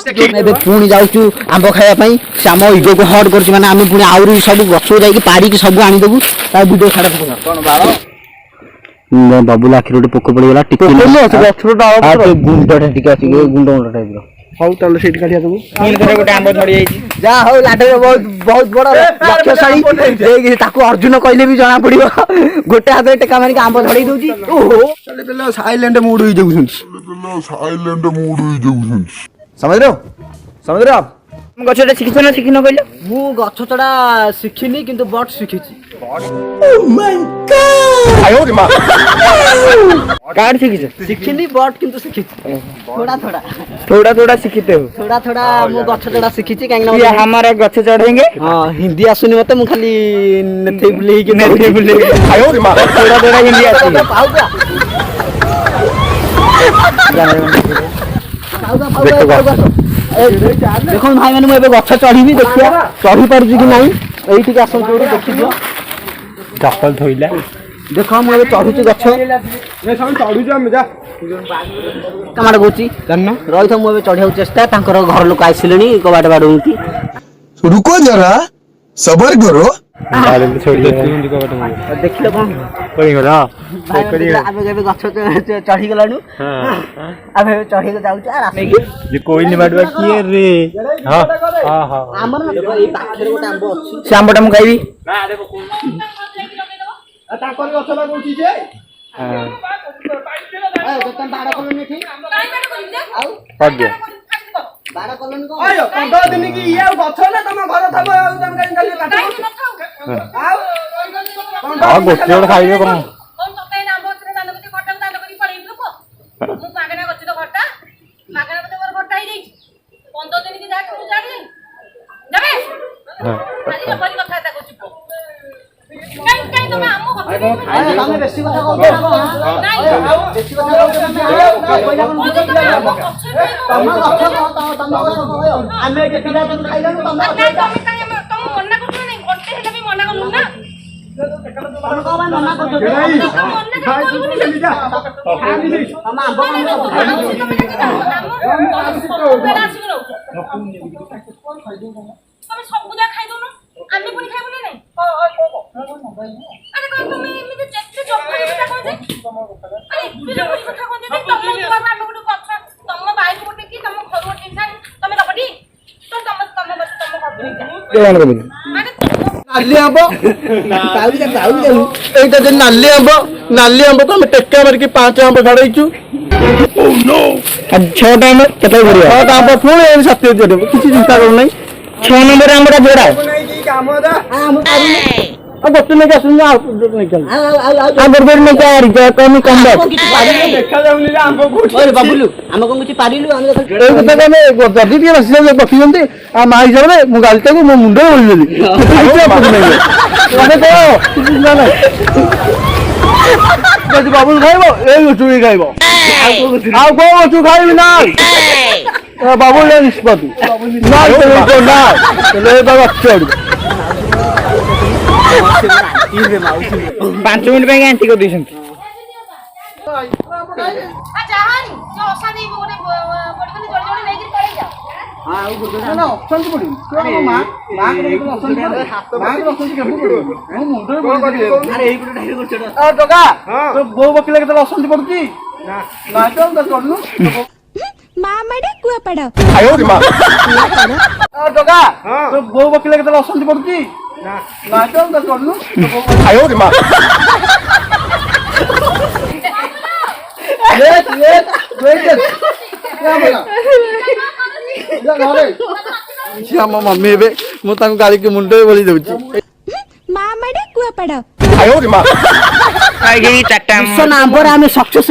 पुणी जाऊँ आंब खावाई से आम इगो को हर्ट कर आम पुणी आउरी सब गछ जाकि पारिकी सब आनीदेबू भिडियो छाड़ बबुल आखिर गोटे पोक पड़गला गुंडा गुंड टाइप हौ चल से गोटे आंब झड़ी जा हौ लाठे बहुत बहुत बड़ लक्ष्यशाली अर्जुन कहले भी जना पड़ो गोटे हाथ टेका मारिक आंब झड़ी दूची साइलेंट मूड हो समझ रहो गछटा शिखिछ ना शिखिन कहले मु गछ चढ़ा शिखिनी किंतु बट शिखिछि कार शिखिछ शिखिनी बट किंतु शिखिछि थोड़ा शिखिते हो थोड़ा मु गछ चढ़ा शिखिछि कांगना ये हमारा गछ चढ़ेंगे हां हिंदी आसुनी मते मु खाली नथे बुलेई के आयो रे मां थोड़ा हिंदी आसी देखो भाई मैंने मुझे गछ चढ़ी देखिए चढ़ी पार्जी कि नहीं यही आस देखी दियो चप्पल थोइला देख मुझे चढ़ुची गछ कमाड़ कौची रही था मुझे चढ़िया चेष्टा घर लोक आसिले कबाट बाड़ती रुको जरा सबर करो देखिए कौन गछ चढ़ी गला चढ़ी जाऊँ कोई बाटवा किए रे से आंबटा मु खाइबी गोटे खाइबे कौन नाली आंब तो टेका मारिक 5 आंब छड़ाईचु 6टा आंब केते बढ़िया 6टा आंब पुणी 7 किसी चिंता करूना 6 नंबर आंबटा जोड़ा गोटे नहीं आस बाबुलू आम कौन कुछ पारिलु जदि रखी माँ हिसाब से मो गाड़ी मो मुंडे बोलीदेली बाबुल खाइब ए गचु खाइब आउ कौ गचु खाइबी ना बाबुल निष्पत्ति 5 मिनट एंटी कर बो बकिले के अशांति पड़ुची बो बकिले के अशांति पड़ुची मम्मी गाड़ी के मुंडे बोली दूची सक्सेस